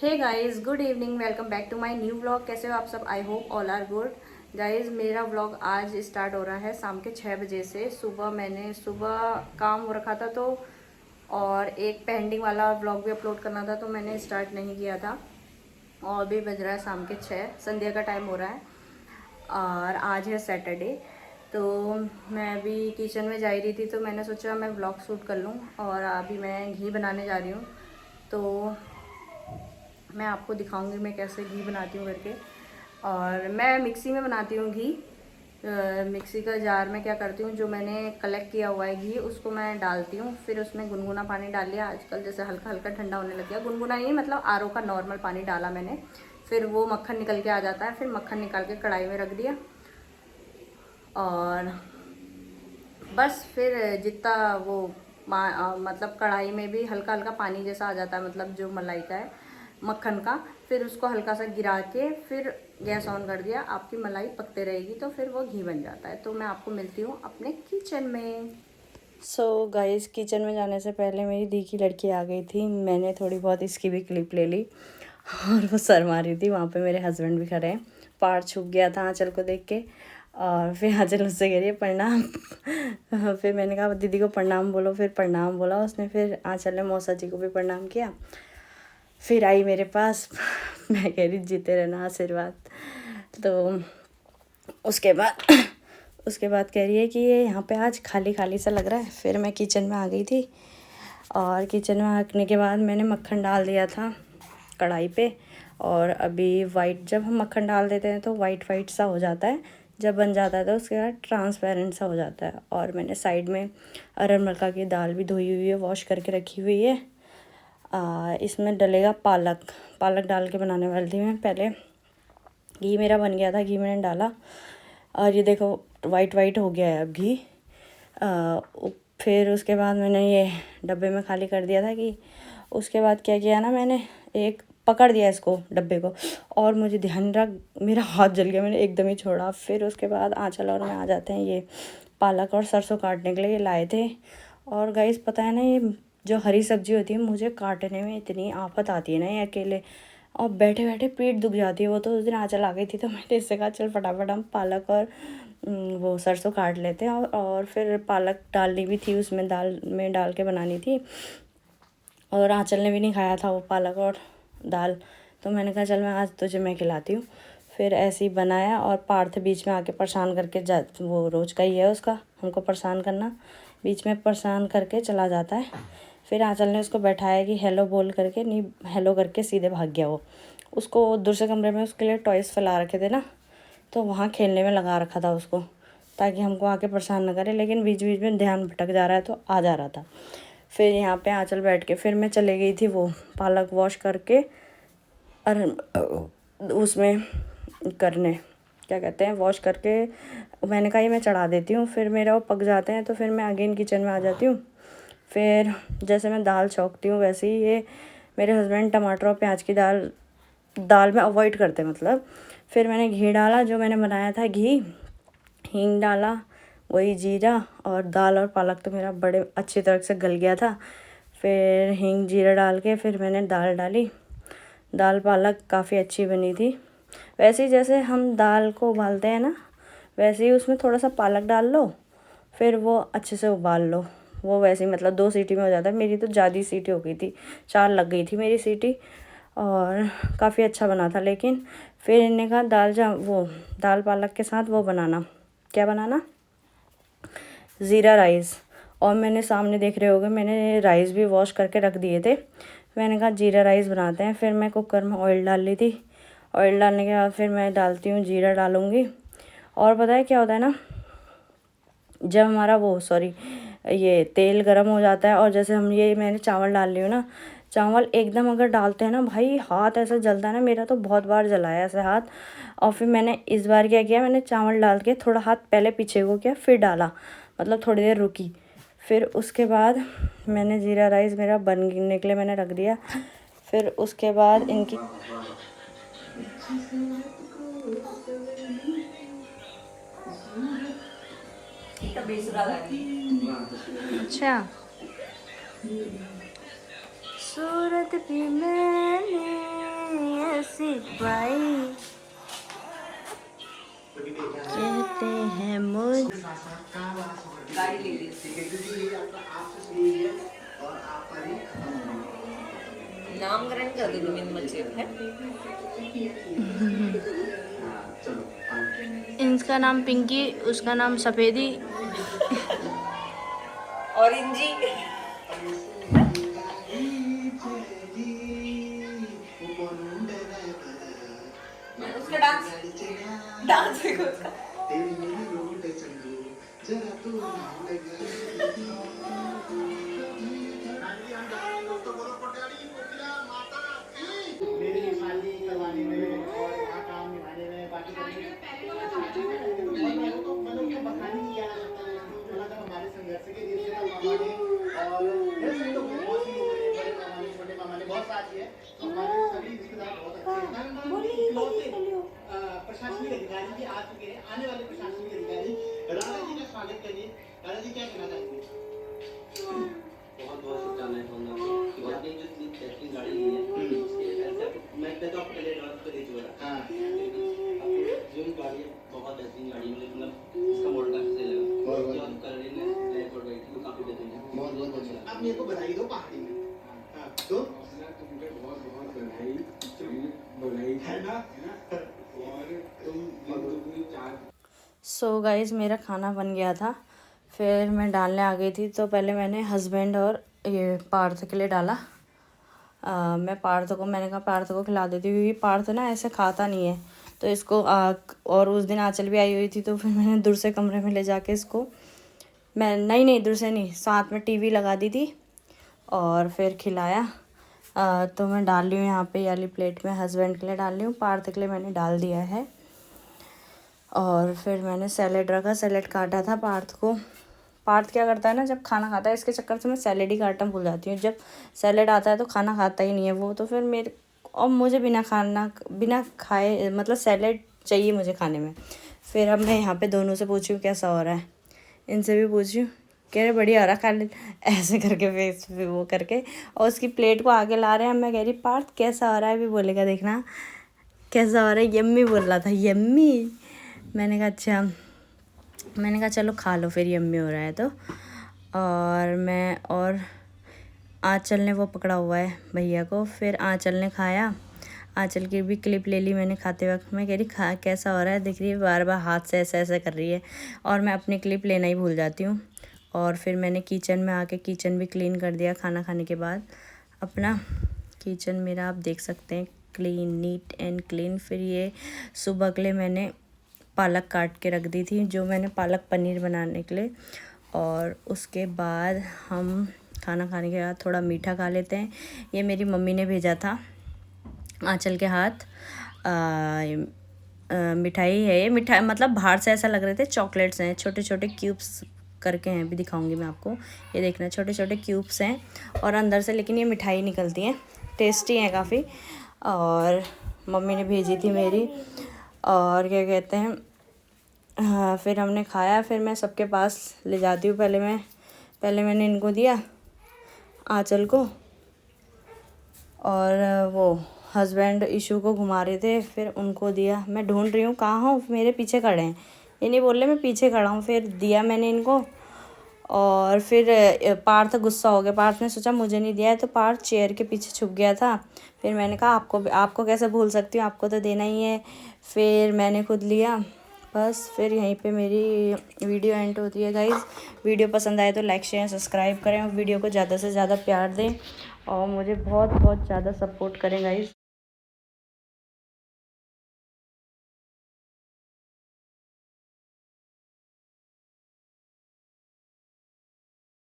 Hey guys, good evening. Welcome back to my new vlog. कैसे हो आप सब? I hope all are good. Guys, मेरा vlog आज स्टार्ट हो रहा है शाम के 6 बजे से। मैंने सुबह काम हो रखा था तो और एक पेंडिंग वाला व्लॉग भी अपलोड करना था तो मैंने स्टार्ट नहीं किया था। और अभी बज रहा है शाम के 6, संध्या का टाइम हो रहा है और आज है सैटरडे। तो मैं अभी किचन में जा ही रही थी तो मैंने सोचा मैं व्लॉग शूट कर लूँ। और अभी मैं घी बनाने जा रही हूँ तो मैं आपको दिखाऊंगी मैं कैसे घी बनाती हूँ करके। और मैं मिक्सी में बनाती हूँ घी। मिक्सी का जार में क्या करती हूँ, जो मैंने कलेक्ट किया हुआ है घी उसको मैं डालती हूँ। फिर उसमें गुनगुना पानी डाल लिया। आजकल जैसे हल्का हल्का ठंडा होने लग गया, गुनगुना नहीं मतलब आरओ का नॉर्मल पानी डाला मैंने। फिर वो मक्खन निकल के आ जाता है। फिर मक्खन निकाल के कढ़ाई में रख दिया और बस फिर जितना वो मतलब कढ़ाई में भी हल्का हल्का पानी जैसा आ जाता है, मतलब जो मलाई का है मक्खन का। फिर उसको हल्का सा गिरा के फिर गैस ऑन कर दिया। आपकी मलाई पकते रहेगी तो फिर वो घी बन जाता है। तो मैं आपको मिलती हूँ अपने किचन में। सो गाइस, किचन में जाने से पहले मेरी दी की लड़की आ गई थी। मैंने थोड़ी बहुत इसकी भी क्लिप ले ली और वो शर्मा रही थी। वहाँ पे मेरे हस्बैंड भी खड़े हैं। पार छुप गया था आँचल को देख के और फिर आँचल उससे कह रही है प्रणाम। फिर मैंने कहा दीदी को प्रणाम बोलो, फिर प्रणाम बोला उसने। फिर आँचल ने मौसा जी को भी प्रणाम किया। फिर आई मेरे पास। मैं कह रही जीते रहना, आशीर्वाद। तो उसके बाद कह रही है कि ये यहाँ पे आज खाली खाली सा लग रहा है। फिर मैं किचन में आ गई थी और किचन में आने के बाद मैंने मक्खन डाल दिया था कढ़ाई पे। और अभी जब हम मक्खन डाल देते हैं तो वाइट सा हो जाता है। जब बन जाता है तो उसके बाद ट्रांसपेरेंट सा हो जाता है। और मैंने साइड में अरहर मलका की दाल भी धोई हुई है, वॉश करके रखी हुई है। इसमें डलेगा पालक डाल के बनाने वाली थी मैं। पहले घी मेरा बन गया था, घी मैंने डाला और ये देखो वाइट हो गया है अब घी। फिर उसके बाद मैंने ये डब्बे में खाली कर दिया था कि उसके बाद क्या किया ना, मैंने एक पकड़ दिया इसको डब्बे को और मुझे ध्यान रहा मेरा हाथ जल गया, मैंने एकदम ही छोड़ा। फिर उसके बाद आँचल और मैं आ जाते हैं ये पालक और सरसों काटने के लिए ये लाए थे। और गाइस पता है ना, ये जो हरी सब्जी होती है मुझे काटने में इतनी आफत आती है ना ये अकेले, और बैठे बैठे पीठ दुख जाती है। वो तो उस दिन आँचल आ गई थी तो मैंने इससे कहा चल फटाफट हम पालक और वो सरसों काट लेते हैं। और फिर पालक डालनी भी थी उसमें, दाल में डाल के बनानी थी। और आँचल ने भी नहीं खाया था वो पालक और दाल, तो मैंने कहा चल मैं आज तुझे मैं खिलाती हूँ। फिर ऐसे ही बनाया और पार्थ बीच में आके परेशान करके वो रोज़ का ही है उसका, हमको परेशान करना। बीच में परेशान करके चला जाता है। फिर आँचल ने उसको बैठाया कि हेलो बोल करके, नहीं हेलो करके सीधे भाग गया वो। उसको दूसरे कमरे में उसके लिए टॉयज़ फैला रखे थे ना, तो वहाँ खेलने में लगा रखा था उसको ताकि हमको आके परेशान न करे। लेकिन बीच बीच में ध्यान भटक जा रहा है तो आ जा रहा था। फिर यहाँ पे आँचल बैठ के फिर मैं चले गई थी वो पालक वॉश करके और उसमें करने क्या कहते हैं वॉश करके। मैंने कहा ये मैं चढ़ा देती हूँ, फिर मेरा वो पक जाते हैं तो फिर मैं अगेन किचन में आ जाती हूँ। फिर जैसे मैं दाल छौंकती हूँ वैसे ही ये मेरे हस्बैंड टमाटर और प्याज की दाल में अवॉइड करते मतलब। फिर मैंने घी डाला, जो मैंने बनाया था घी, हींग डाला, वही जीरा, और दाल और पालक तो मेरा बड़े अच्छी तरह से गल गया था। फिर हींग जीरा डाल के फिर मैंने दाल डाली। दाल पालक काफ़ी अच्छी बनी थी। वैसे ही जैसे हम दाल को उबालते हैं ना, वैसे ही उसमें थोड़ा सा पालक डाल लो, फिर वो अच्छे से उबाल लो। वो वैसे ही मतलब 2 सीटी में हो जाता है। मेरी तो ज़्यादा सीटी हो गई थी, 4 लग गई थी मेरी सीटी और काफ़ी अच्छा बना था। लेकिन फिर इन्होंने कहा दाल पालक के साथ वो बनाना, क्या बनाना, ज़ीरा राइस। और मैंने सामने देख रहे होगे मैंने राइस भी वॉश करके रख दिए थे। मैंने कहा जीरा राइस बनाते हैं। फिर मैं कुकर में ऑयल डाल ली थी। ऑयल डालने के बाद फिर मैं डालती हूँ, जीरा डालूँगी। और पता है क्या होता है ना, जब हमारा ये तेल गरम हो जाता है और जैसे मैंने चावल डाल ली हूँ ना, चावल एकदम अगर डालते हैं ना भाई, हाथ ऐसा जलता है ना, मेरा तो बहुत बार जला है ऐसे हाथ। और फिर मैंने इस बार क्या किया, मैंने चावल डाल के थोड़ा हाथ पहले पीछे को किया, फिर डाला, मतलब थोड़ी देर रुकी। फिर उसके बाद मैंने जीरा राइस मेरा बनने के लिए मैंने रख दिया। फिर उसके बाद इनकी अच्छा सूरत भी मैंने सिपाही कहते हैं मुझ। गाड़ी ले ली नामकरण कर दो तुम इन बच्चे है। इनका नाम पिंकी, उसका नाम सफेदी। ऑरेंजी उसका डांस डांस देखो उसका। प्रशासनिक अधिकारी भी आ चुके हैं। आने वाले प्रशासनिक अधिकारी राणा जी का स्वागत करिए। राणा जी क्या कहना चाहेंगे? बहुत बहुत शुभकामनाएं आपको। आपने जो टेस्टिंग गाड़ी ली है मैं तो आपको पहले एडवांस पे दे चुका था। जो गाड़ी है बहुत बेहतरीन गाड़ी है। मतलब इसका मॉडल काफी सही लगा। जो आप कलरिंग है ब्लैक और व्हाइट वो काफी बेहतरीन है। बहुत बहुत अच्छा। आप मेरे को बधाई दो पहाड़ी में। तो तुमको बहुत बहुत बधाई है ना और तुम सो गाइज मेरा खाना बन गया था, फिर मैं डालने आ गई थी। तो पहले मैंने हस्बैंड और ये पार्थ के लिए डाला। मैं पार्थ को, मैंने कहा पार्थ को खिला देती हूँ, क्योंकि पार्थ ना ऐसे खाता नहीं है। तो इसको और उस दिन आंचल भी आई हुई थी, तो फिर मैंने दूर से कमरे में ले जाके इसको, मैं नहीं दूर से नहीं, साथ में टीवी लगा दी थी और फिर खिलाया। तो मैं डाल रही हूँ यहाँ पे वाली प्लेट में, हस्बैंड के लिए डाल रही हूँ, पार्थ के लिए मैंने डाल दिया है। और फिर मैंने सैलेड रखा, सैलेड काटा था पार्थ को। पार्थ क्या करता है ना, जब खाना खाता है, इसके चक्कर से मैं सैलेड ही काटना भूल जाती हूँ। जब सैलेड आता है तो खाना खाता ही नहीं है वो, तो फिर मेरे और मुझे बिना खाए मतलब सैलेड चाहिए मुझे खाने में। फिर अब मैं यहाँ पे दोनों से पूछी हूँ कैसा हो रहा है, इनसे भी पूछी हूँ, कह रहे बढ़िया हो रहा, खा ले ऐसे करके फेस पे वो करके। और उसकी प्लेट को आगे ला रहे हैं। मैं कह रही पार्थ कैसा हो रहा है, अभी बोलेगा देखना कैसा हो रहा है। यम्मी बोल रहा था, यम्मी। मैंने कहा अच्छा, मैंने कहा चलो खा लो फिर, यम्मी हो रहा है तो। और आंचल ने वो पकड़ा हुआ है भैया को, फिर आंचल ने खाया। आंचल की भी क्लिप ले ली मैंने खाते वक्त। मैं कह रही खा कैसा हो रहा है, दिख रही है, बार बार हाथ से ऐसे ऐसे कर रही है, और मैं अपनी क्लिप लेना ही भूल जाती हूँ। और फिर मैंने किचन में आके किचन भी क्लीन कर दिया खाना खाने के बाद। अपना किचन मेरा आप देख सकते हैं क्लीन, नीट एंड क्लीन। फिर ये सुबह के लिए मैंने पालक काट के रख दी थी, जो मैंने पालक पनीर बनाने के लिए। और उसके बाद हम खाना खाने के बाद थोड़ा मीठा खा लेते हैं। ये मेरी मम्मी ने भेजा था आंचल के हाथ मिठाई है। ये मिठाई मतलब बाहर से ऐसा लग रहे थे चॉकलेट्स हैं, छोटे छोटे क्यूब्स करके हैं, भी दिखाऊंगी मैं आपको। ये देखना छोटे छोटे क्यूब्स हैं और अंदर से, लेकिन ये मिठाई निकलती हैं, टेस्टी हैं काफ़ी। और मम्मी ने भेजी थी मेरी। और क्या कहते हैं, हाँ, फिर हमने खाया। फिर मैं सबके पास ले जाती हूँ। पहले मैंने इनको दिया, आंचल को, और वो हस्बैंड इशू को घुमा रहे थे, फिर उनको दिया। मैं ढूंढ रही हूँ कहाँ हूँ, मेरे पीछे खड़े हैं, ये नहीं बोल रहे मैं पीछे खड़ा हूँ। फिर दिया मैंने इनको। और फिर पार्थ गुस्सा हो गया, पार्थ ने सोचा मुझे नहीं दिया है, तो पार्थ चेयर के पीछे छुप गया था। फिर मैंने कहा आपको कैसे भूल सकती हूँ, आपको तो देना ही है। फिर मैंने खुद लिया। बस फिर यहीं पे मेरी वीडियो एंड होती है गाइज़। वीडियो पसंद आए तो लाइक शेयर सब्सक्राइब करें, और वीडियो को ज़्यादा से ज़्यादा प्यार दें, और मुझे बहुत बहुत ज़्यादा सपोर्ट करें गाइज़।